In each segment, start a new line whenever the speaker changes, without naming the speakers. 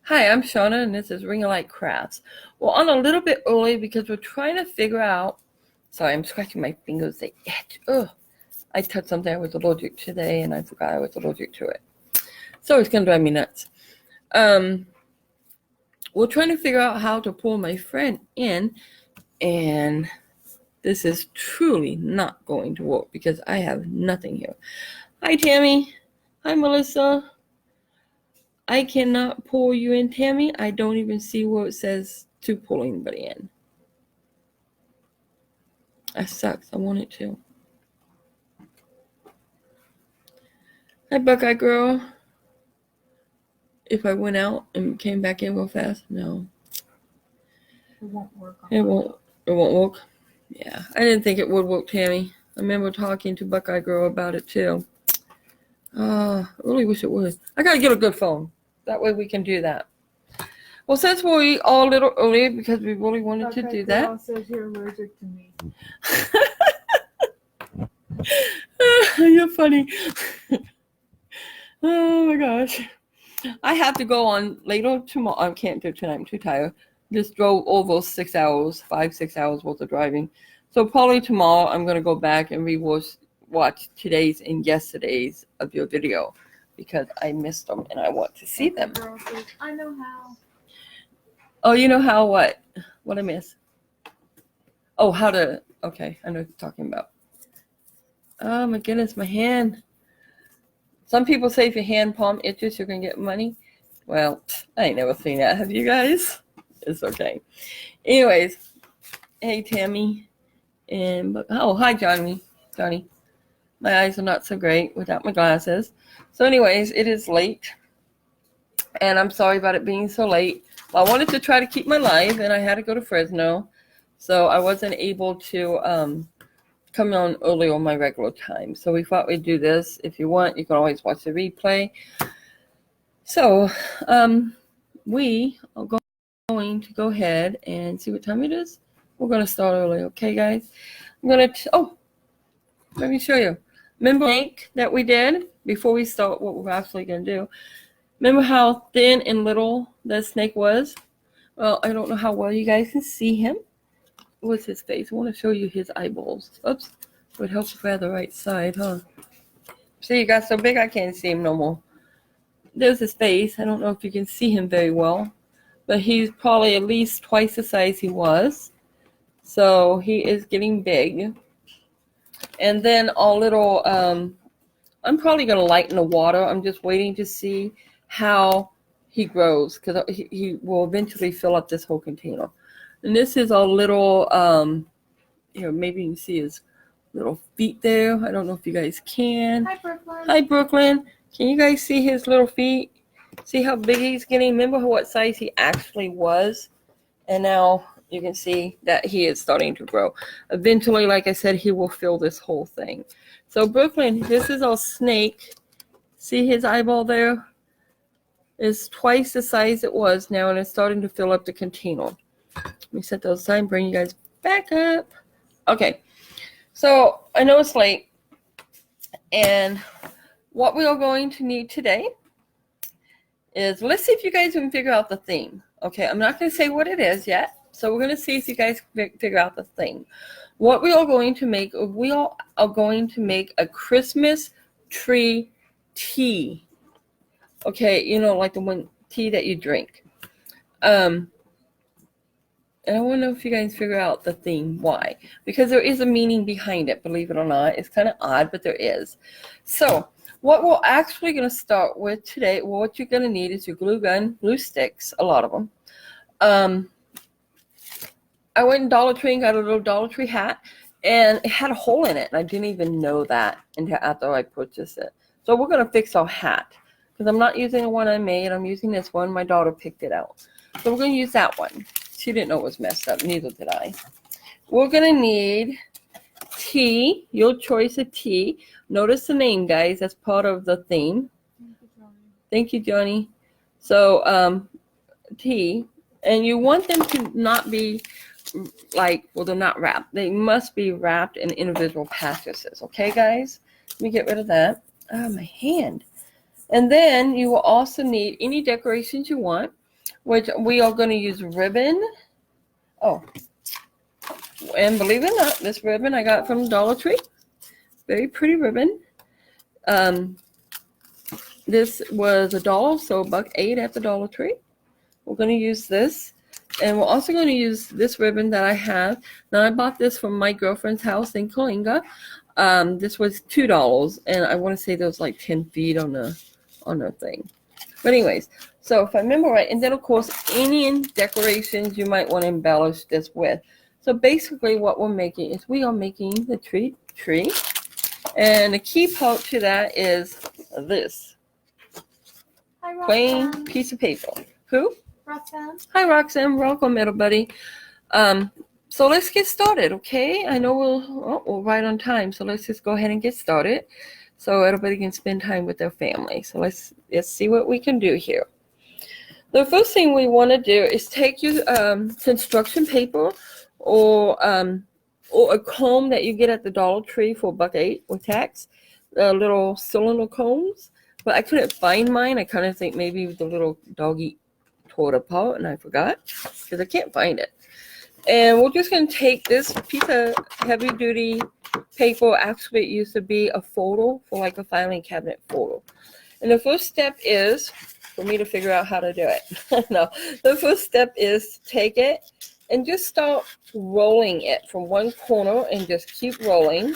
Hi, I'm Shauna, and this is Ring of Light Crafts. We're on a little bit early because we're trying to figure out. Sorry, I'm scratching my fingers. They itch. Ugh. I touched something I was allergic to today, and I forgot I was allergic to it. So it's gonna drive me nuts. We're trying to figure out how to pull my friend in, and this is truly not going to work because I have nothing here. Hi, Tammy. Hi, Melissa. I cannot pull you in, Tammy. I don't even see where it says to pull anybody in. That sucks. I wanted to. Hi, Buckeye Girl. If I went out and came back in real fast, no.
It won't work.
It won't work. Yeah, I didn't think it would work, Tammy. I remember talking to Buckeye Girl about it too. I really wish it would. I gotta get a good phone. That way we can do that. Well, since we're all a little early because we really wanted to do that.
Girl says you're allergic to me.
You're funny. Oh my gosh. I have to go on later tomorrow. I can't do it tonight. I'm too tired. Just drove over 6 hours, 6 hours worth of driving. So probably tomorrow I'm going to go back and watch today's and yesterday's of your video because I missed them and I want to see them.
Girl says, I know how.
Oh, you know how what? What I miss? Oh, how to, okay, I know what you're talking about. Oh my goodness, my hand. Some people say if your hand palm itches, you're going to get money. Well, I ain't never seen that. Have you guys? It's okay. Anyways, hey, Tammy. And hi, Johnny. My eyes are not so great without my glasses. So anyways, it is late. And I'm sorry about it being so late. Well, I wanted to try to keep my live, and I had to go to Fresno. So I wasn't able to come on early on my regular time. So we thought we'd do this. If you want, you can always watch the replay. So we are going to go ahead and see what time it is. We're going to start early, okay, guys? I'm going to, let me show you. Remember the snake that we did before we start what we're actually going to do? Remember how thin and little that snake was? Well, I don't know how well you guys can see him. What's his face? I want to show you his eyeballs. Oops. It would help if I had the right side, huh? See, he got so big I can't see him no more. There's his face. I don't know if you can see him very well, but he's probably at least twice the size he was. So he is getting big. And then our little, I'm probably going to lighten the water. I'm just waiting to see how he grows because he will eventually fill up this whole container. And this is our little, here, maybe you can see his little feet there. I don't know if you guys can.
Hi, Brooklyn.
Hi, Brooklyn. Can you guys see his little feet? See how big he's getting? Remember what size he actually was? And now you can see that he is starting to grow. Eventually, like I said, he will fill this whole thing. So, Brooklyn, this is our snake. See his eyeball there? It's twice the size it was now, and it's starting to fill up the container. Let me set those aside and bring you guys back up. Okay, so I know it's late, and what we are going to need today is, let's see if you guys can figure out the theme. Okay, I'm not going to say what it is yet, so we're going to see if you guys can figure out the theme. What we are going to make, we are going to make a Christmas tree tea. Okay, you know, like the one tea that you drink. And I want to know if you guys figure out the theme. Why? Because there is a meaning behind it, believe it or not. It's kind of odd, but there is. So what we're actually going to start with today, what you're going to need is your glue gun, glue sticks, a lot of them. I went in Dollar Tree and got a little Dollar Tree hat, and it had a hole in it, and I didn't even know that until after I purchased it. So we're going to fix our hat, because I'm not using the one I made. I'm using this one. My daughter picked it out. So we're going to use that one. She didn't know it was messed up. Neither did I. We're going to need tea, your choice of tea. Notice the name, guys. That's part of the theme. Thank you, Johnny. So, tea. And you want them to not be like, well, they're not wrapped. They must be wrapped in individual packages. Okay, guys? Let me get rid of that. Oh, my hand. And then you will also need any decorations you want. which we are going to use ribbon. Oh, and believe it or not, this ribbon I got from Dollar Tree. Very pretty ribbon. This was $1, so $1.08 at the Dollar Tree. We're going to use this. And we're also going to use this ribbon that I have. Now, I bought this from my girlfriend's house in Coalinga. This was $2, and I want to say there was like 10 feet on the thing. But anyways, so if I remember right, and then of course any decorations you might want to embellish this with. So basically what we're making is we are making the tree. And the key part to that is this
Hi,
plain
Roxanne.
piece of paper. Who?
Roxanne.
Hi, Roxanne. Welcome, everybody. So let's get started, okay? I know we're right on time, so let's just go ahead and get started so everybody can spend time with their family. So let's see what we can do here. The first thing we want to do is take your construction paper or a comb that you get at the Dollar Tree for $1.08 with tax, little cylinder combs. But I couldn't find mine. I kind of think maybe the little doggy tore it apart and I forgot because I can't find it. And we're just going to take this piece of heavy duty paper. Actually, it used to be a photo for like a filing cabinet photo. And the first step is for me to figure out how to do it. No, the first step is to take it and just start rolling it from one corner and just keep rolling.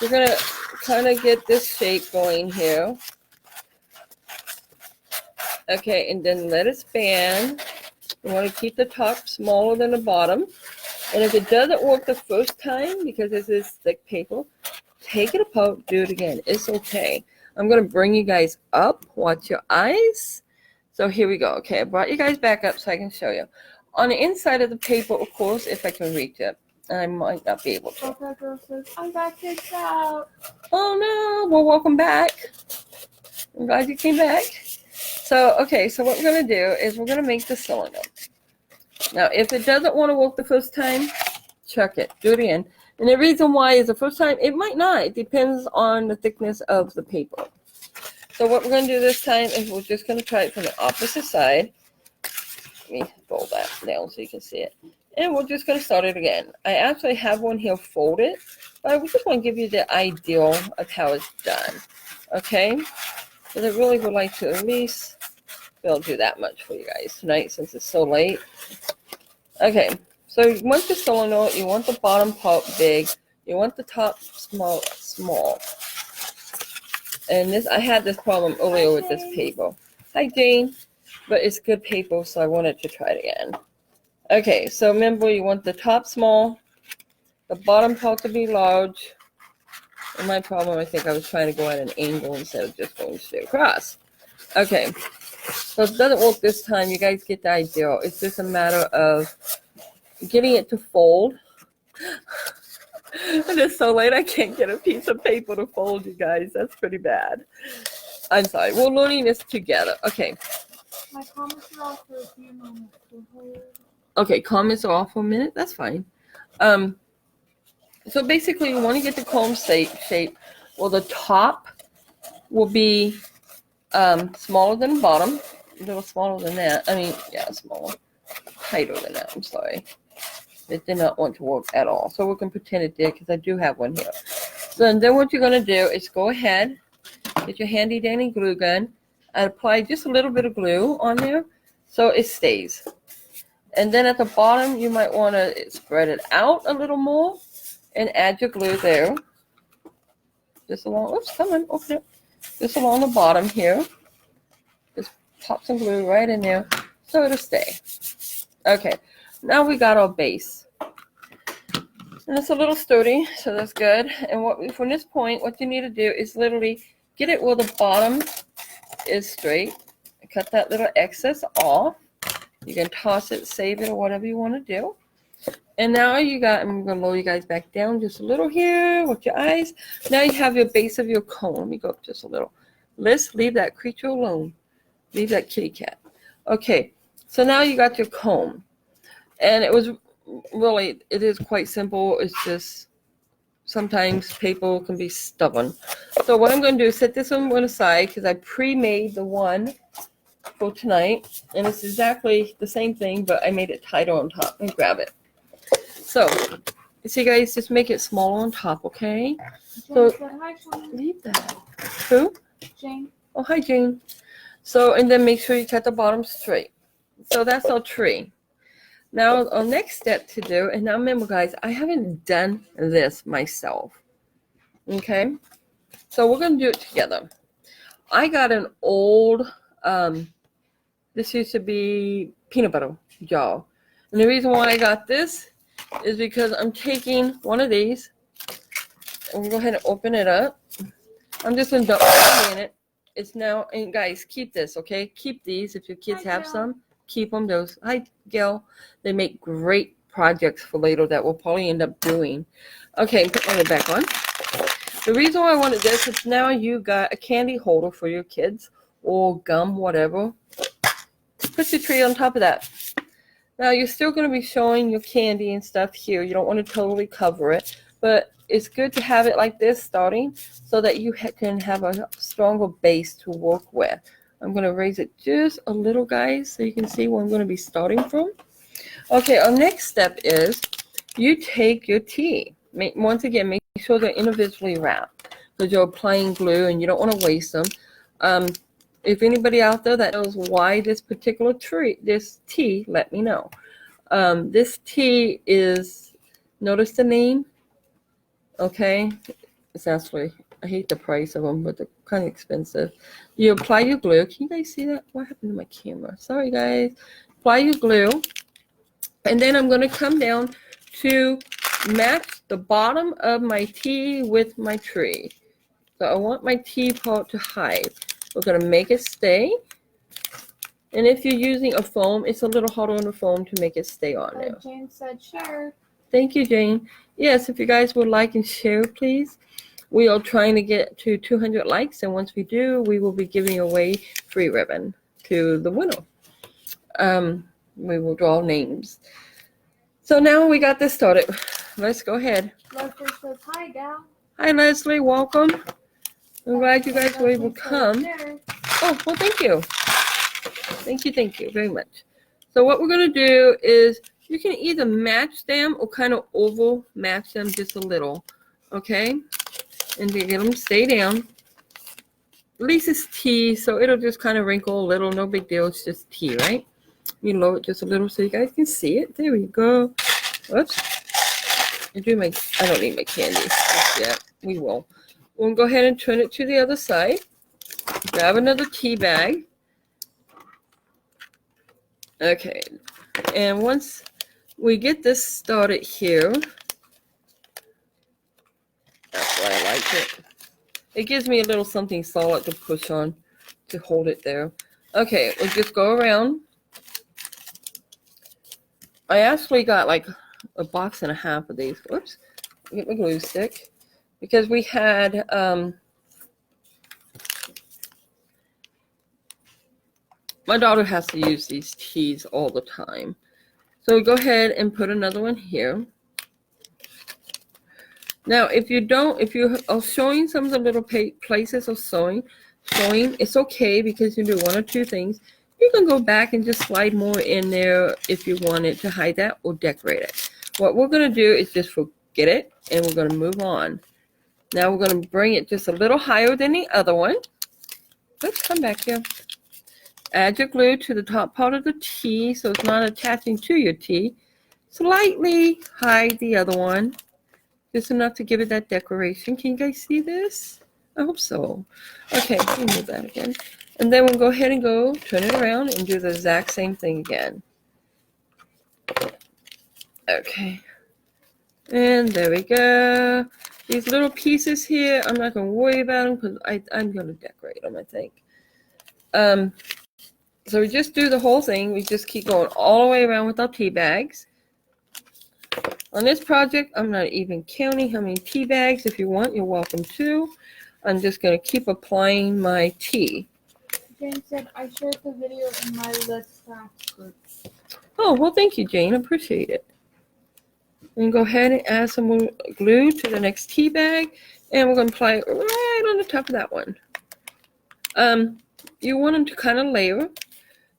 You're going to kind of get this shape going here. Okay, and then let it span. You want to keep the top smaller than the bottom. And if it doesn't work the first time, because this is thick paper, take it apart, do it again. It's okay. I'm going to bring you guys up. Watch your eyes. So here we go. Okay, I brought you guys back up so I can show you. On the inside of the paper, of course, if I can reach it. And I might not be able to.
Okay, girl says, I got kicked out.
Oh no, well, welcome back. I'm glad you came back. So, okay, so what we're going to do is we're going to make the cylinder. Now, if it doesn't want to work the first time, chuck it, do it again. And the reason why is the first time, it might not. It depends on the thickness of the paper. So what we're going to do this time is we're just going to try it from the opposite side. Let me fold that down so you can see it. And we're just going to start it again. I actually have one here folded, but I just want to give you the ideal of how it's done. Okay? Because I really would like to at least be able to do that much for you guys tonight since it's so late. Okay, so you want the cylinder, you want the bottom part big, you want the top small. And this, I had this problem earlier with this paper. Hi, Jane. But it's good paper, so I wanted to try it again. Okay, so remember you want the top small, the bottom part to be large. And my problem, I think I was trying to go at an angle instead of just going straight across. Okay, so if it doesn't work this time, you guys get the idea. It's just a matter of getting it to fold. And it's so late, I can't get a piece of paper to fold, you guys. That's pretty bad. I'm sorry. We're learning this together. Okay.
My comments are off for a few moments. So hold.
Okay, comments are off for a minute. That's fine. So basically, you want to get the comb shape. Well, the top will be smaller than the bottom. A little smaller than that. I mean, yeah, smaller. Tighter than that. I'm sorry. It did not want to work at all. So we can pretend it did because I do have one here. So then what you're going to do is go ahead, get your handy dandy glue gun, and apply just a little bit of glue on there so it stays. And then at the bottom, you might want to spread it out a little more and add your glue there. Just along, oops, come on, open it. Just along the bottom here. Just pop some glue right in there so it'll stay. Okay, now we got our base. And it's a little sturdy, so that's good. And from this point, what you need to do is literally get it where the bottom is straight. Cut that little excess off. You can toss it, save it, or whatever you want to do. And now I'm going to lower you guys back down just a little here with your eyes. Now you have your base of your cone. Let me go up just a little. Let's leave that creature alone. Leave that kitty cat. Okay, so now you got your comb. And it is quite simple. It's just sometimes paper can be stubborn. So what I'm going to do is set this one aside because I pre-made the one for tonight. And it's exactly the same thing, but I made it tighter on top. Let me grab it. So, see guys, just make it smaller on top, okay?
Jane
So-
said hi, Sean.
Leave that. Who?
Jane.
Oh, hi, Jane. So, and then make sure you cut the bottom straight. So that's our tree. Now, our next step to do, and now remember, guys, I haven't done this myself. Okay? So we're going to do it together. I got an old, this used to be peanut butter jar. And the reason why I got this is because I'm taking one of these. And we'll go ahead and open it up. I'm just going to dump it in it. It's now, and guys, keep this, okay? Keep these if your kids
Hi,
have
Gail.
some. Keep them. Those, hi, Gail. They make great projects for later that we'll probably end up doing. Okay, put my back on. The reason why I wanted this is now you got a candy holder for your kids or gum, whatever. Put your tree on top of that. Now you're still going to be showing your candy and stuff here. You don't want to totally cover it, but it's good to have it like this starting so that you can have a stronger base to work with. I'm going to raise it just a little, guys, so you can see where I'm going to be starting from. Okay, our next step is you take your tea. Once again, make sure they're individually wrapped because you're applying glue and you don't want to waste them. If anybody out there that knows why this particular tea, let me know. This tea is, notice the name, okay? It's actually, I hate the price of them, but they're kind of expensive. You apply your glue. Can you guys see that? What happened to my camera? Sorry, guys. Apply your glue. And then I'm going to come down to match the bottom of my tea with my tree. So I want my tea part to hide. We're going to make it stay. And if you're using a foam, it's a little harder on the foam to make it stay on there.
Jane said share.
Thank you, Jane. Yes, if you guys would like and share, please. We are trying to get to 200 likes, and once we do, we will be giving away free ribbon to the winner. We will draw names. So now we got this started. Let's go ahead.
Leslie says hi, gal.
Hi, Leslie. Welcome. I'm glad you guys were able to
Leslie said
come.
share.
Oh, well, thank you. Thank you very much. So what we're going to do is you can either match them or kind of oval match them just a little, okay? And to get them stay down. At least it's tea, so it'll just kind of wrinkle a little. No big deal. It's just tea, right? You lower it just a little so you guys can see it. There we go. Whoops. I don't need my candy just yet. We will. We'll go ahead and turn it to the other side. Grab another tea bag. Okay. And once we get this started here, that's why I like it. It gives me a little something solid to push on to hold it there. Okay, we'll just go around. I actually got like a box and a half of these. Whoops. Get my glue stick. Because we had my daughter has to use these teas all the time. So go ahead and put another one here. Now, if you are showing some of the little places of sewing, it's okay because you do one or two things. You can go back and just slide more in there if you wanted to hide that or decorate it. What we're going to do is just forget it, and we're going to move on. Now we're going to bring it just a little higher than the other one. Let's come back here. Add your glue to the top part of the tea so it's not attaching to your tea. Slightly hide the other one. Just enough to give it that decoration. Can you guys see this? I hope so. Okay, let me move that again. And then we'll go ahead and turn it around and do the exact same thing again. Okay. And there we go. These little pieces here, I'm not going to worry about them because I'm going to decorate them, I think. So we just do the whole thing. We just keep going all the way around with our tea bags. On this project, I'm not even counting how many tea bags. If you want, you're welcome to. I'm just going to keep applying my tea.
Jane said I shared the video in my Let's Craft group.
Oh, well, thank you, Jane. I appreciate it. And go ahead and add some more glue to the next tea bag. And we're going to apply it right on the top of that one. You want them to kind of layer.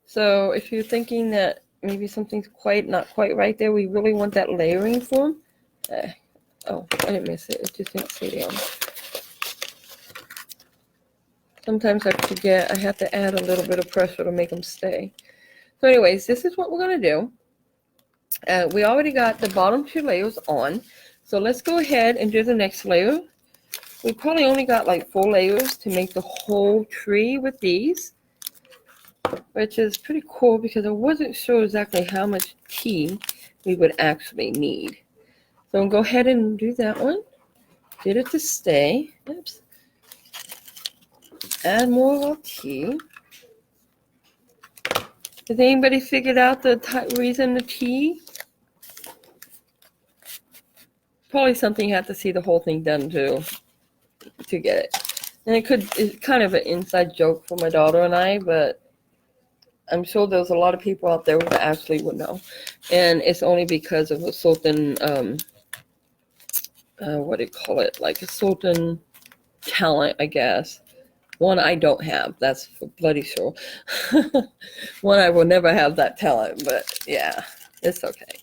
So if you're thinking that maybe something's not quite right there, we really want that layering form. Oh, I didn't miss it. It just didn't stay down. Sometimes I forget I have to add a little bit of pressure to make them stay. So anyways, this is what we're going to do. We already got the bottom 2 layers on. So let's go ahead and do the next layer. We probably only got like 4 layers to make the whole tree with these, which is pretty cool because I wasn't sure exactly how much tea we would actually need. So I'll go ahead and do that one. Get it to stay. Oops. Add more tea. Has anybody figured out the reason the tea? Probably something you have to see the whole thing done to get it. And it's kind of an inside joke for my daughter and I, but I'm sure there's a lot of people out there who actually would know. And it's only because of a certain, what do you call it? Like a certain talent, I guess. One I don't have, that's for bloody sure. One I will never have that talent, but yeah, it's okay.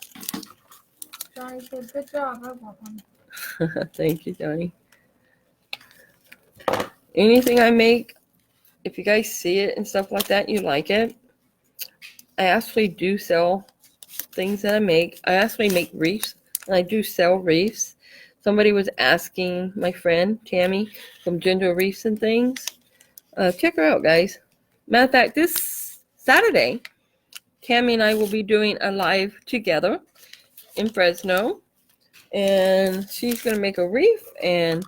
Johnny said, good job, I want one.
Thank you, Johnny. Anything I make, if you guys see it and stuff like that, you like it. I actually do sell things that I make. I actually make wreaths, and I do sell wreaths. Somebody was asking my friend, Tammy, from Ginger Wreaths and Things. Check her out, guys. Matter of fact, this Saturday, Tammy and I will be doing a live together in Fresno. And she's going to make a wreath, and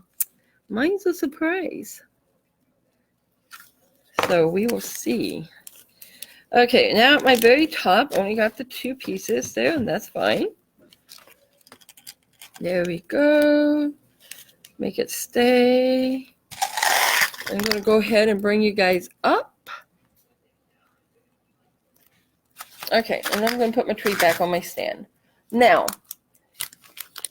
mine's a surprise. So we will see. Okay, now at my very top, only got the 2 pieces there, and that's fine. There we go. Make it stay. I'm going to go ahead and bring you guys up. Okay, and I'm going to put my tree back on my stand. Now,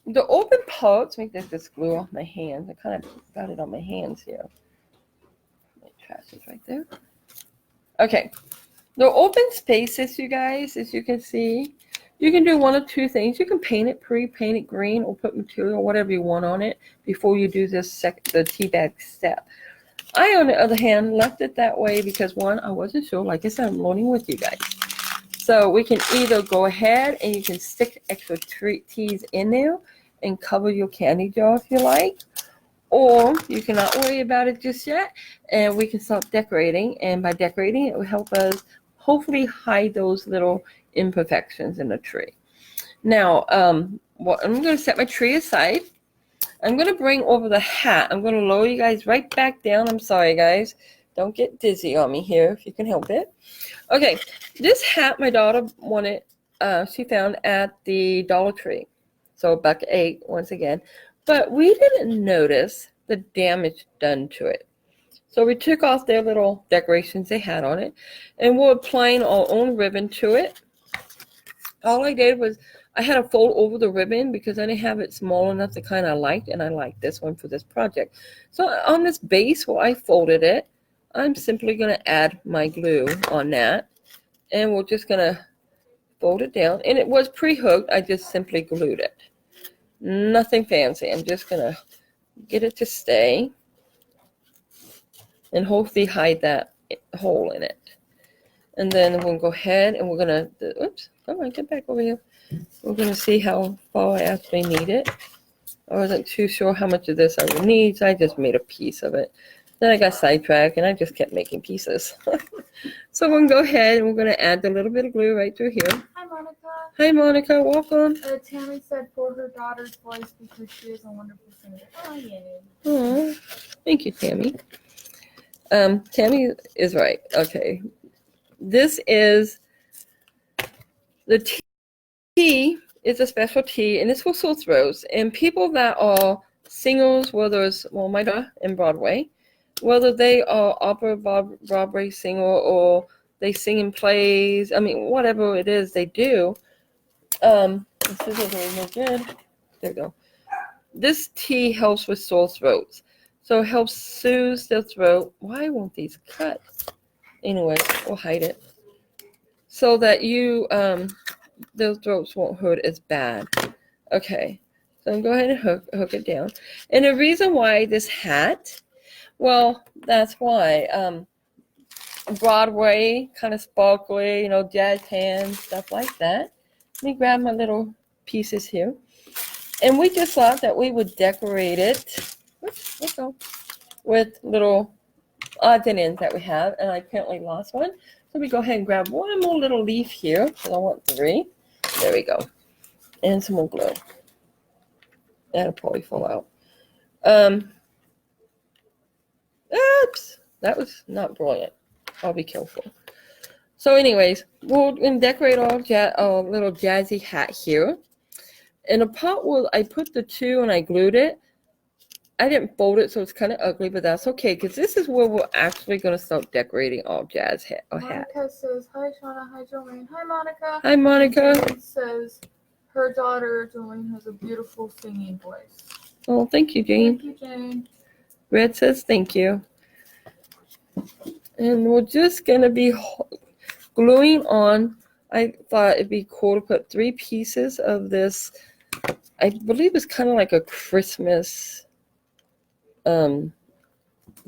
the open parts, make this glue off my hands. I kind of got it on my hands here. My trash is right there. Okay, the open spaces, you guys, as you can see, you can do one of 2 things. You can paint it, pre-paint it green, or put material, whatever you want on it before you do this the tea bag step. I, on the other hand, left it that way because, one, I wasn't sure. Like I said, I'm learning with you guys. So we can either go ahead and you can stick extra teas in there and cover your candy jar if you like. Or you cannot worry about it just yet, and we can start decorating. And by decorating, it will help us hopefully hide those little imperfections in the tree. Now, I'm going to set my tree aside. I'm going to bring over the hat. I'm going to lower you guys right back down. I'm sorry, guys. Don't get dizzy on me here if you can help it. Okay, this hat my daughter wanted, she found at the Dollar Tree. So $1.08 once again. But we didn't notice the damage done to it. So we took off their little decorations they had on it, and we're applying our own ribbon to it. All I did was I had to fold over the ribbon because I didn't have it small enough to kind of like, and I like this one for this project. So on this base where I folded it, I'm simply going to add my glue on that, and we're just going to fold it down. And it was pre-hooked. I just simply glued it. Nothing fancy. I'm just going to get it to stay and hopefully hide that hole in it. And then we'll go ahead and we're going to, oops, come on, get back over here. We're going to see how far I actually need it. I wasn't too sure how much of this I would need, so I just made a piece of it. Then I got sidetracked and I just kept making pieces. So we're going to go ahead and we're going to add the little bit of glue right through here.
Hi, Monica.
Hi, Monica. Welcome.
Tammy said for her daughter's voice because she is a wonderful singer. Oh, yay.
Oh, thank you, Tammy. Tammy is right. Okay. This is the tea. It's a special tea, and it's for sore throats. And people that are singers, whether it's, well, my daughter in Broadway, whether they are opera Broadway singer or they sing in plays, I mean, whatever it is they do, this is really good. There you go. This tea helps with sore throats. So it helps soothe the throat. Why won't these cut? Anyway, we'll hide it. so that you those ropes won't hurt as bad. Okay, so I'm going to go ahead and hook it down. And the reason why this hat, well, that's why Broadway, kind of sparkly, you know, jazz hands, stuff like that. Let me grab my little pieces here. And we just thought that we would decorate it with little odds and ends that we have. And I apparently lost one. So we go ahead and grab one more little leaf here, because I want 3. There we go. And some more glue. That'll probably fall out. Oops. That was not brilliant. I'll be careful. So anyways, we'll decorate our little jazzy hat here. And the part where I put the 2 and I glued it, I didn't fold it, so it's kind of ugly, but that's okay, because this is where we're actually going to start decorating our jazz hat.
Monica says, hi, Shauna. Hi, Jolene. Hi, Monica.
Hi, Monica.
Jolene says her daughter, Jolene, has a beautiful singing voice.
Oh, thank you, Jane.
Thank you, Jane.
Red says thank you. And we're just going to be gluing on. I thought it'd be cool to put 3 pieces of this. I believe it's kind of like a Christmas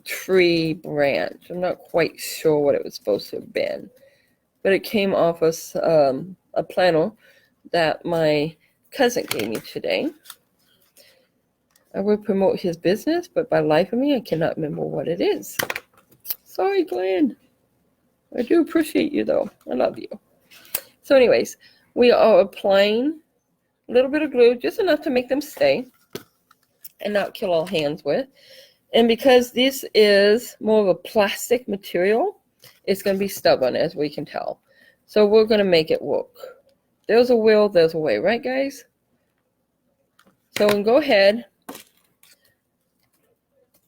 tree branch. I'm not quite sure what it was supposed to have been, but it came off of a planner that my cousin gave me today. I would promote his business, but by life of me, I cannot remember what it is. Sorry, Glenn. I do appreciate you, though. I love you. So anyways, we are applying a little bit of glue, just enough to make them stay and not kill our hands with. And because this is more of a plastic material, it's going to be stubborn, as we can tell. So we're going to make it work. There's a will, there's a way, right, guys? So we can go ahead,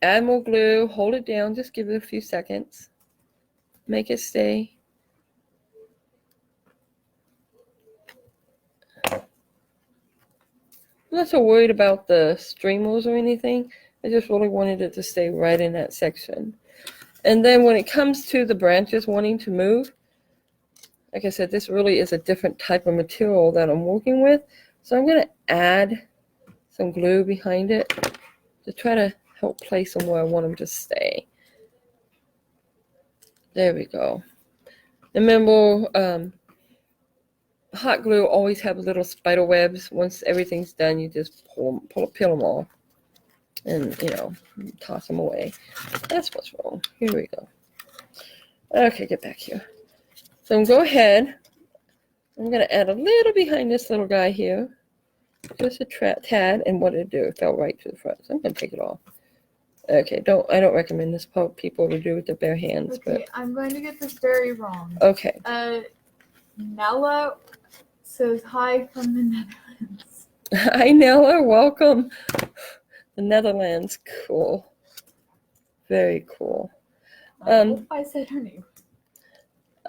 add more glue, hold it down, just give it a few seconds. Make it stay. I'm not so worried about the streamers or anything. I just really wanted it to stay right in that section. And then when it comes to the branches wanting to move, like I said, this really is a different type of material that I'm working with. So I'm going to add some glue behind it to try to help place them where I want them to stay. There we go. Remember, hot glue always have little spider webs. Once everything's done, you just peel them off and, you know, toss them away. That's what's wrong. Here we go. Okay, get back here. So I'm go ahead. I'm going to add a little behind this little guy here. Just a tad, and what did it do? It fell right to the front. So I'm going to take it off. Okay, I don't recommend this for people to do with their bare hands.
Okay, but I'm going to get this very wrong.
Okay.
Nella says hi from the Netherlands.
Hi, Nella. Welcome. The Netherlands. Cool. Very cool.
I hope I said her name.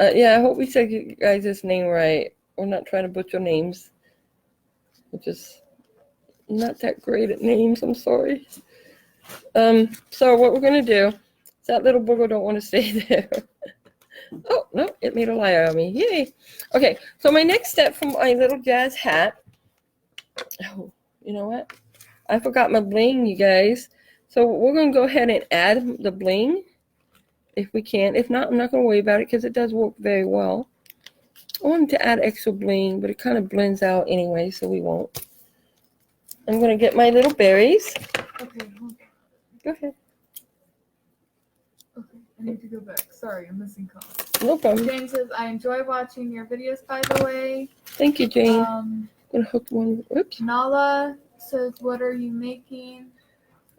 Yeah, I hope we said you guys' name right. We're not trying to butcher names. We're just not that great at names. I'm sorry. So what we're going to do is that little booger don't want to stay there. Oh, no, it made a liar of me. Yay. Okay, so my next step from my little jazz hat. Oh, you know what? I forgot my bling, you guys. So we're going to go ahead and add the bling if we can. If not, I'm not going to worry about it because it does work very well. I wanted to add extra bling, but it kind of blends out anyway, so we won't. I'm going to get my little berries.
Okay, hold on.
Go ahead.
Okay, I need to go back. Sorry, I'm missing comments.
No problem.
Jane says, I enjoy watching your videos, by the way.
Thank you, Jane. I'm going to hook one. Oops.
Nala says, what are you making?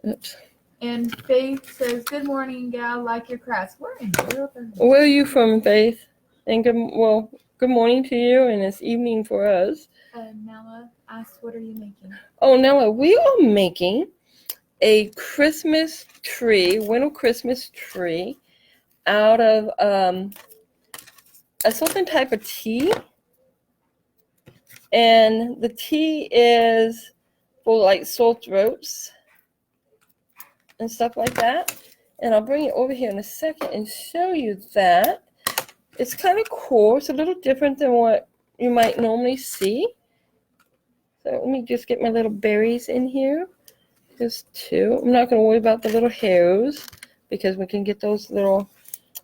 Oops.
And Faith says, good morning, gal. Like your crafts. Where in Europe?
Where are you from, Faith? And good morning to you, and it's evening for us.
Nala asks, what are you making? Oh,
Nella, we are making a Christmas tree, winter Christmas tree, out of a certain type of tea. And the tea is for like sore throats and stuff like that. And I'll bring it over here in a second and show you that. It's kind of cool. It's a little different than what you might normally see. So let me just get my little berries in here. Just 2. I'm not going to worry about the little hairs because we can get those little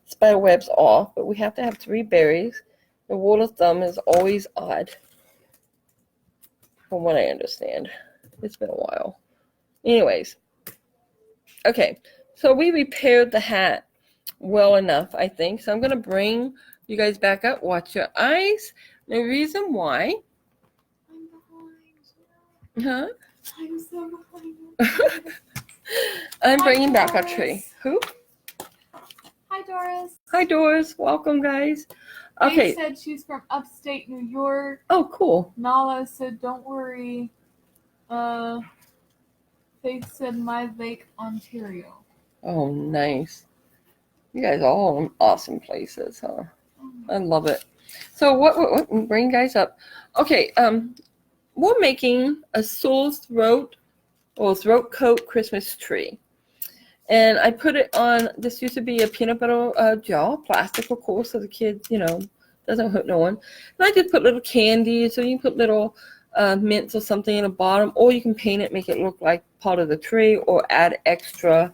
spider webs off. But we have to have 3 berries. The rule of thumb is always odd, from what I understand. It's been a while. Anyways. Okay. So we repaired the hat well enough, I think. So I'm going to bring you guys back up. Watch your eyes. The reason why.
I'm behind.
Huh?
I'm so behind.
I'm
Hi,
bringing back our
Doris.
tree. Who?
Hi, Doris.
Hi, Doris. Welcome, guys.
Faith
Okay.
said she's from upstate New York.
Oh, cool.
Nala said, don't worry. Faith said, my Lake, Ontario.
Oh, nice. You guys are all in awesome places, huh? I love it. So what bring you guys up. Okay, we're making a sore throat or throat coat Christmas tree. And I put it on, this used to be a peanut butter jar, plastic of course, so the kids, doesn't hurt no one. And I just put little candy, so you can put little mints or something in the bottom, or you can paint it, make it look like part of the tree, or add extra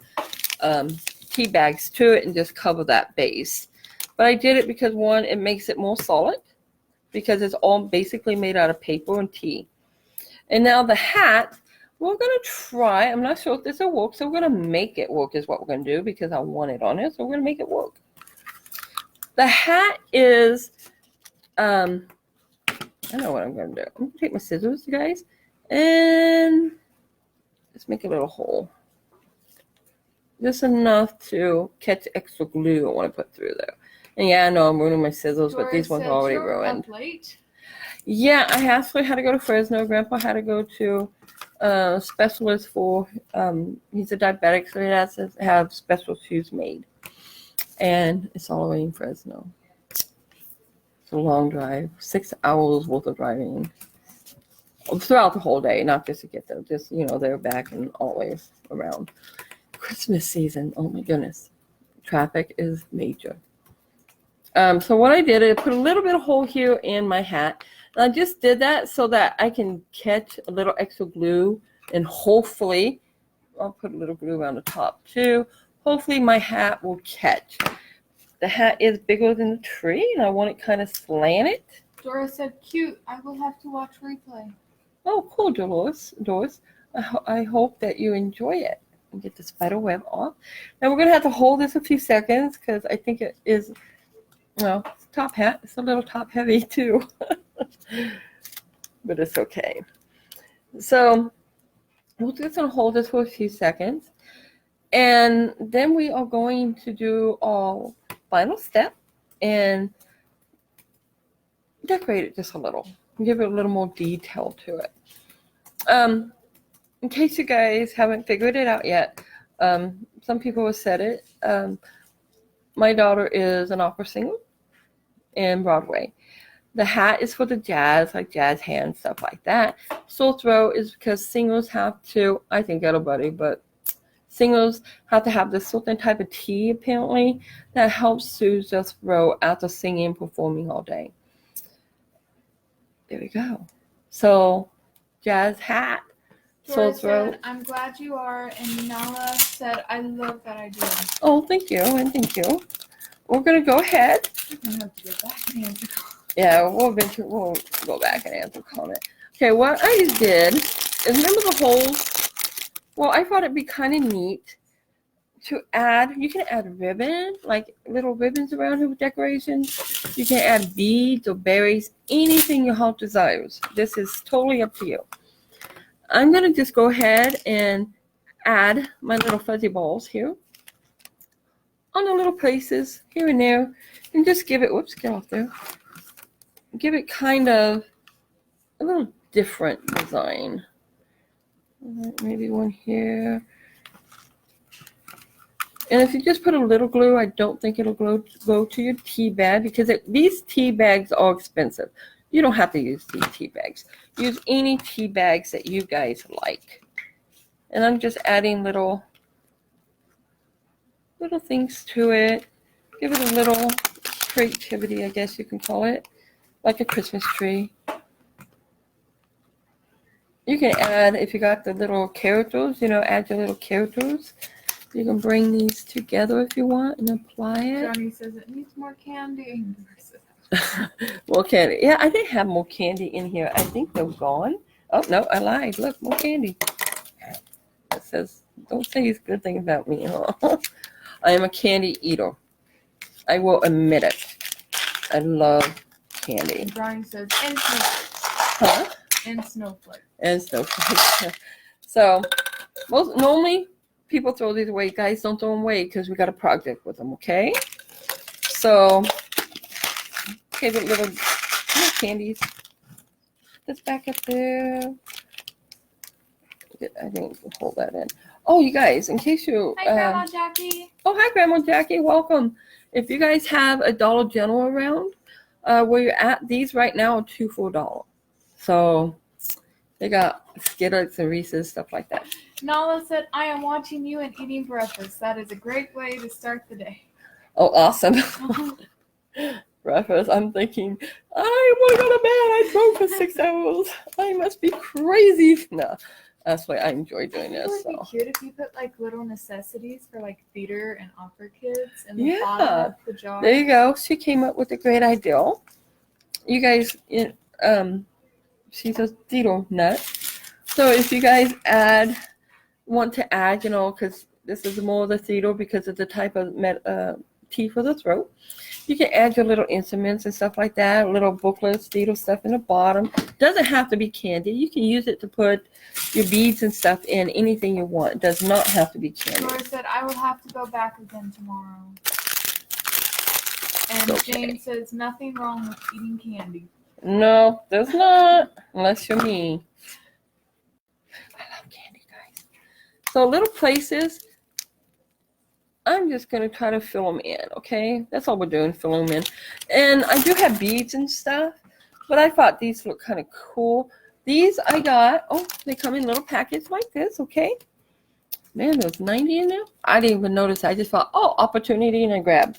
tea bags to it and just cover that base. But I did it because, one, it makes it more solid, because it's all basically made out of paper and tea. And now the hat, we're going to try, I'm not sure if this will work, so we're going to make it work is what we're going to do, because I want it on it, so we're going to make it work. The hat is, I know what I'm going to do. I'm going to take my scissors, you guys, and let's make a little hole. Just enough to catch extra glue I want to put through there. And yeah, I know I'm ruining my scissors, but these ones are already ruined.
Up late.
Yeah, I actually had to go to Fresno. Grandpa had to go to a specialist for, he's a diabetic, so he has to have special shoes made. And it's all the way in Fresno. It's a long drive, 6 hours worth of driving. Throughout the whole day, not just to get them, just, they're back and always around. Christmas season, oh my goodness. Traffic is major. So what I did, I put a little bit of hole here in my hat. And I just did that so that I can catch a little extra glue, and hopefully, I'll put a little glue around the top too. Hopefully my hat will catch. The hat is bigger than the tree, and I want it kind of slanted.
Dora said, cute. I will have to watch replay.
Oh, cool, Doris. I hope that you enjoy it. And get the spider web off. Now we're going to have to hold this a few seconds because I think it is, well, it's a top hat. It's a little top heavy too. But it's okay. So we're just going to hold this for a few seconds. And then we are going to do our final step and decorate it just a little. Give it a little more detail to it. In case you guys haven't figured it out yet, some people have said it. My daughter is an opera singer in Broadway. The hat is for the jazz, like jazz hands, stuff like that. Sore throat is because singers have to, I think everybody, but singers have to have this certain type of tea, apparently, that helps soothe their throat after singing and performing all day. There we go. So, jazz hat.
Dora
Sore throat.
said, I'm glad you are. And Nala said, I love that idea.
Oh, thank you, and thank you. We're going to go ahead.
I'm going to have to go back and answer.
Yeah, we'll go back and answer comment. Okay, what I did is, remember the holes? Well, I thought it'd be kind of neat to add, you can add ribbon, like little ribbons around here with decorations. You can add beads or berries, anything your heart desires. This is totally up to you. I'm going to just go ahead and add my little fuzzy balls here on the little places here and there, and just give it, whoops, get off there. Give it kind of a little different design. Maybe one here. And if you just put a little glue, I don't think it'll go to your tea bag, because these tea bags are expensive. You don't have to use these tea bags. Use any tea bags that you guys like. And I'm just adding little things to it. Give it a little creativity, I guess you can call it, like a Christmas tree. You can add, if you got the little characters, add your little characters. You can bring these together if you want and apply it.
Johnny says it needs more candy.
More candy. Yeah, I did have more candy in here. I think they're gone. Oh, no, I lied. Look, more candy. It says, don't say these good things about me. Huh? I am a candy eater. I will admit it. I love candy.
And Johnny says, and snowflakes.
Huh?
And snowflakes.
And snowflakes. So, normally people throw these away. Guys, don't throw them away because we got a project with them, okay? So, okay, the little candies. This back up there. I didn't hold that in. Oh, you guys, in case you...
Hi, Grandma Jackie.
Oh, hi, Grandma Jackie. Welcome. If you guys have a Dollar General around where you're at, these right now are $2 for $1. So they got Skittles and Reese's, stuff like that.
Nala said, I am watching you and eating breakfast. That is a great way to start the day.
Oh, awesome. Breakfast. I'm thinking, I want to go to bed. I drove for 6 hours. I must be crazy. No, that's why I enjoy doing
It
this.
would be
So.
cute if you put like little necessities for like theater and opera kids in the
Yeah.
bottom of the jar.
There you go. She came up with a great idea. You guys, she's a theater nut. So if you guys want to add, because this is more of the theater because of the type of tea for the throat, you can add your little instruments and stuff like that, little booklets, theater stuff in the bottom. Doesn't have to be candy. You can use it to put your beads and stuff in, anything you want. It does not have to be candy.
Laura said, I will have to go back again tomorrow. And
Okay.
Jane says, nothing wrong with eating candy.
No, there's not, unless you're me. I love candy, guys. So little places, I'm just going to try to fill them in, okay? That's all we're doing, fill them in. And I do have beads and stuff, but I thought these look kind of cool. These I got, they come in little packets like this, okay? Man, there's 90 in there. I didn't even notice. I just thought, opportunity, and I grabbed.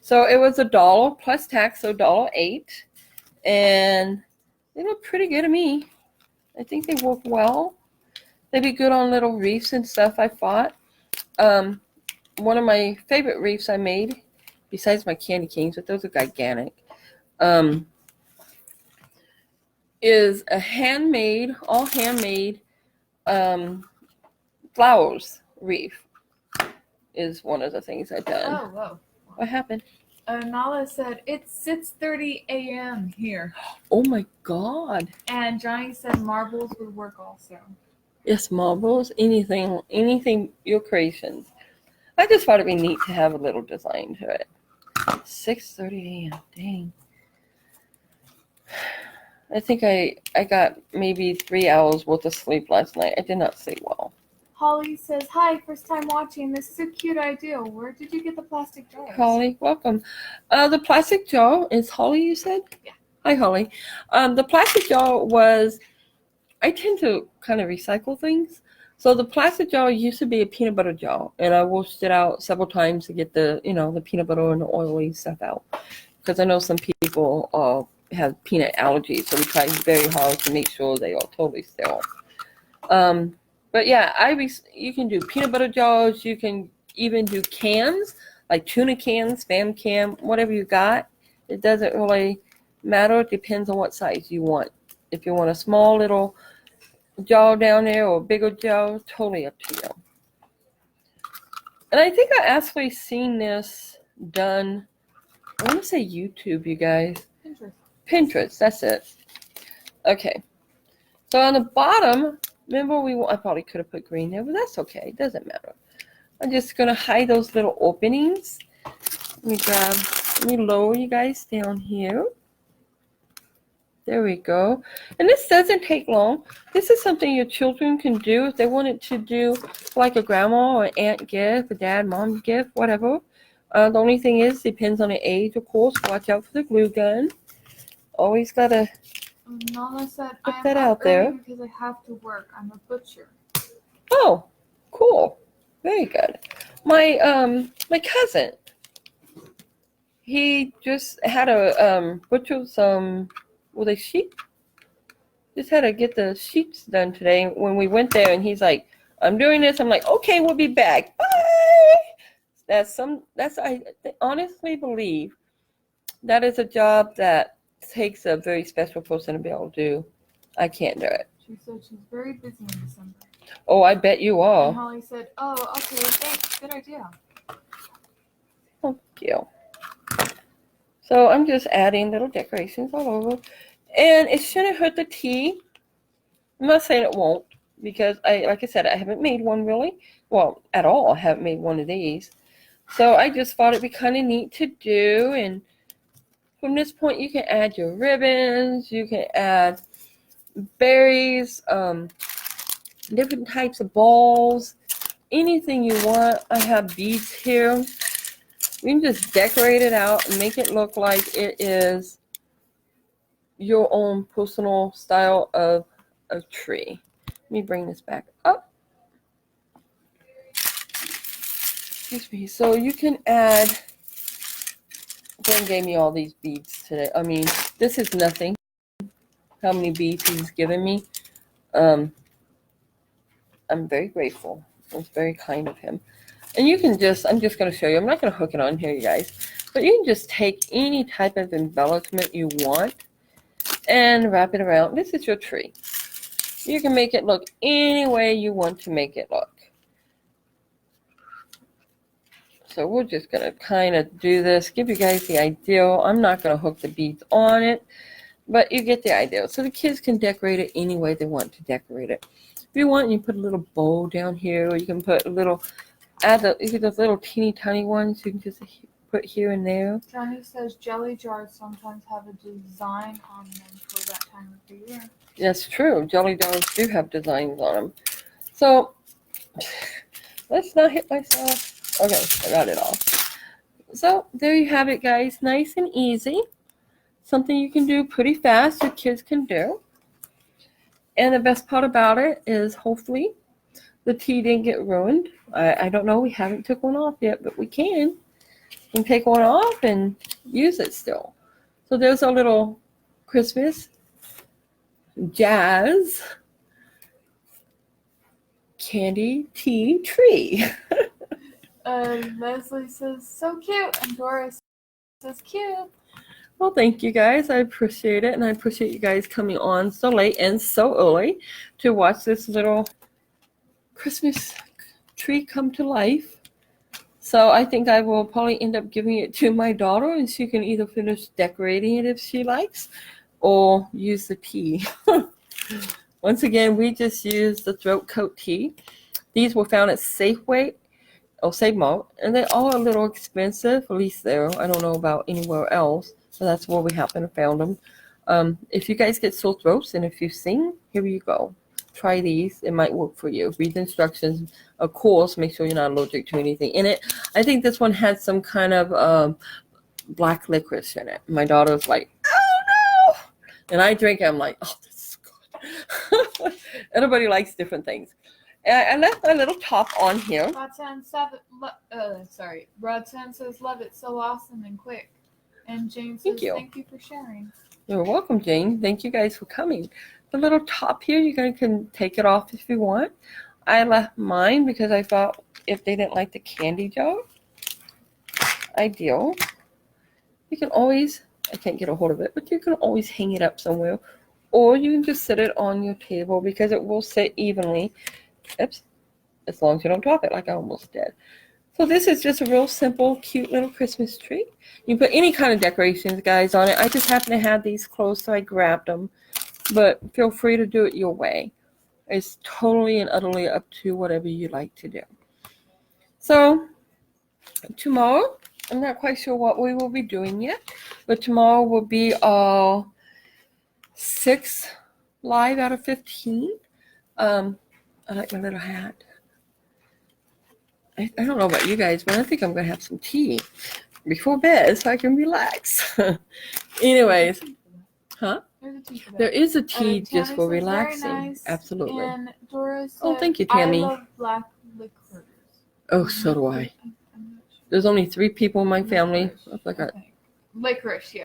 So it was $1 plus tax, so $1.08. And they look pretty good to me. I think they work well. They'd be good on little wreaths and stuff, I thought. One of my favorite wreaths I made, besides my candy canes, but those are gigantic, is a all handmade flowers wreath is one of the things I've done.
Oh, whoa.
What happened?
Nala said, it's 6:30 a.m. here.
Oh my God.
And Johnny said marbles would work also.
Yes, marbles, anything, your creations. I just thought it'd be neat to have a little design to it. 6:30 a.m. Dang. I think I got maybe 3 hours worth of sleep last night. I did not sleep well.
Holly says, hi, first time watching. This is a cute idea. Where did you get the plastic jars?
Holly, welcome. The plastic jar is Holly, you said?
Yeah.
Hi, Holly. The plastic jar was, I tend to kind of recycle things. So the plastic jar used to be a peanut butter jar, and I washed it out several times to get the, the peanut butter and the oily stuff out. Because I know some people have peanut allergies, so we try very hard to make sure they are totally sterile. But yeah, you can do peanut butter jars. You can even do cans, like tuna cans, Spam can, whatever you got. It doesn't really matter. It depends on what size you want. If you want a small little jar down there or a bigger jar, totally up to you. And I think I actually seen this done, I want to say YouTube, you guys. Pinterest, that's it. Okay. So on the bottom, remember I probably could have put green there, but that's okay. It doesn't matter. I'm just going to hide those little openings. Let me lower you guys down here. There we go. And this doesn't take long. This is something your children can do if they wanted to do like a grandma or aunt gift, a dad, mom gift, whatever. The only thing is, depends on the age, of course. Watch out for the glue gun. Always got to
Nala said,
put
I'm
that
up
out there.
early because I have to work. I'm a butcher.
Oh, cool. Very good. My cousin, he just had a butcher some, were they sheep? Just had to get the sheets done today when we went there, and he's like, I'm doing this. I'm like, okay, we'll be back. Bye. I honestly believe that is a job that takes a very special person to be able to do. I can't do it.
She said she's very busy in December.
Oh, I bet you
And
are.
Holly said, oh, okay, thanks. Good idea.
Thank you. So I'm just adding little decorations all over. And it shouldn't hurt the tea. I'm not saying it won't, because like I said, I haven't made one really. Well, at all. I haven't made one of these. So I just thought it'd be kind of neat to do. And from this point, you can add your ribbons. You can add berries, different types of balls, anything you want. I have beads here. You can just decorate it out and make it look like it is your own personal style of a tree. Let me bring this back up. Excuse me. So you can add, Glenn gave me all these beads today. I mean, this is nothing. How many beads he's given me. I'm very grateful. It's very kind of him. And you can I'm just going to show you. I'm not going to hook it on here, you guys. But you can just take any type of embellishment you want and wrap it around. This is your tree. You can make it look any way you want to make it look. So we're just going to kind of do this, give you guys the idea. I'm not going to hook the beads on it, but you get the idea. So the kids can decorate it any way they want to decorate it. If you want, you put a little bow down here, or you can put a little, you get those little teeny tiny ones you can just put here and there.
Johnny says jelly jars sometimes have a design on them for that time of the year.
That's true. Jelly jars do have designs on them. So let's not hit myself. Okay, I got it all. So there you have it, guys. Nice and easy. Something you can do pretty fast, your kids can do. And the best part about it is hopefully the tea didn't get ruined. I don't know. We haven't took one off yet, but we can. You can take one off and use it still. So there's our little Christmas jazz candy tea tree.
Leslie says, so cute. And Doris says, cute.
Well, thank you guys. I appreciate it. And I appreciate you guys coming on so late and so early to watch this little Christmas tree come to life. So I think I will probably end up giving it to my daughter, and she can either finish decorating it if she likes or use the tea. Once again, we just used the throat coat tea. These were found at Safeway or Save Mart, and they are a little expensive, at least there. I don't know about anywhere else, so that's where we happen to found them. If you guys get sore throats and if you sing, here you go. Try these. It might work for you. Read the instructions. Of course, make sure you're not allergic to anything in it. I think this one had some kind of black licorice in it. My daughter's like, oh no! And I drink it. I'm like, oh, this is good. Everybody likes different things. I left my little top on here.
Roxanne says, love it, so awesome and quick. And Jane says, thank you for sharing.
You're welcome, Jane. Thank you guys for coming. The little top here, you guys can take it off if you want. I left mine because I thought if they didn't like the candy jar, ideal. You can always, I can't get a hold of it, but you can always hang it up somewhere. Or you can just sit it on your table because it will sit evenly. Oops. As long as you don't drop it like I almost did. So this is just a real simple, cute little Christmas tree. You can put any kind of decorations, guys, on it. I just happen to have these close, so I grabbed them. But feel free to do it your way. It's totally and utterly up to whatever you like to do. So tomorrow, I'm not quite sure what we will be doing yet, but tomorrow will be our 6th live out of 15. I like my little hat. I don't know about you guys, but I think I'm going to have some tea before bed so I can relax. Anyways. Huh? There is a tea just for relaxing. Nice. Absolutely.
And Doris said,
oh, thank you, Tammy.
I love black licorice.
Oh, so do I. There's only 3 people in my family. I forgot.
Licorice, yeah.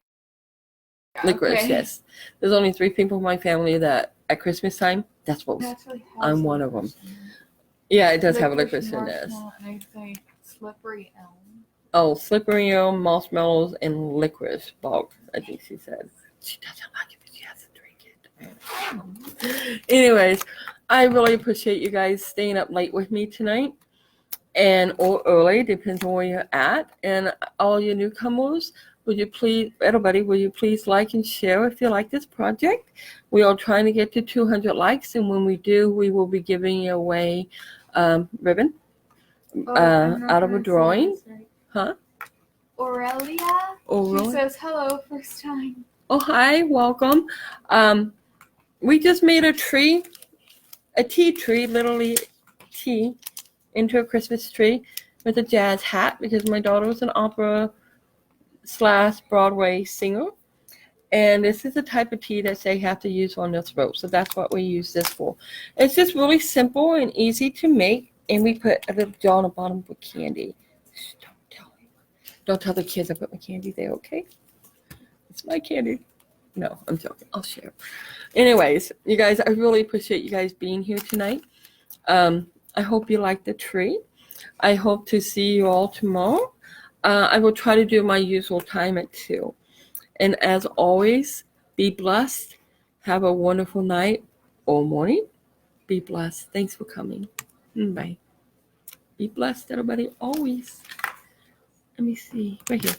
Licorice,
Okay.
yes. There's only 3 people in my family that at Christmas time, that's what
It
was.
actually has
I'm one of them.
licorice in it.
Yeah, it does have licorice in
Licorice,
this.
marshmallow, and I say slippery elm.
Oh, slippery elm, marshmallows, and licorice bulk, I think she said. She doesn't like it, but she has to drink it. Anyways, I really appreciate you guys staying up late with me tonight. And or early, depends on where you're at. And all you newcomers, would you please, everybody, will you please like and share if you like this project? We are trying to get to 200 likes, and when we do, we will be giving away ribbon
I'm not
out of a
gonna say
drawing.
this right.
Huh?
Aurelia.
Oh,
She
really?
says hello, first time.
Oh, hi, welcome. We just made a tree, a tea tree, literally tea, into a Christmas tree with a jazz hat because my daughter was an opera / Broadway singer. And this is the type of tea that they have to use on their throat. So that's what we use this for. It's just really simple and easy to make. And we put a little jar on the bottom with candy. Shh, don't tell the kids I put my candy there, okay? It's my candy. No, I'm joking. I'll share. Anyways, you guys, I really appreciate you guys being here tonight. I hope you like the tree. I hope to see you all tomorrow. I will try to do my usual time at 2. And as always, be blessed. Have a wonderful night or morning. Be blessed. Thanks for coming. Bye. Be blessed, everybody, always. Let me see. Right here.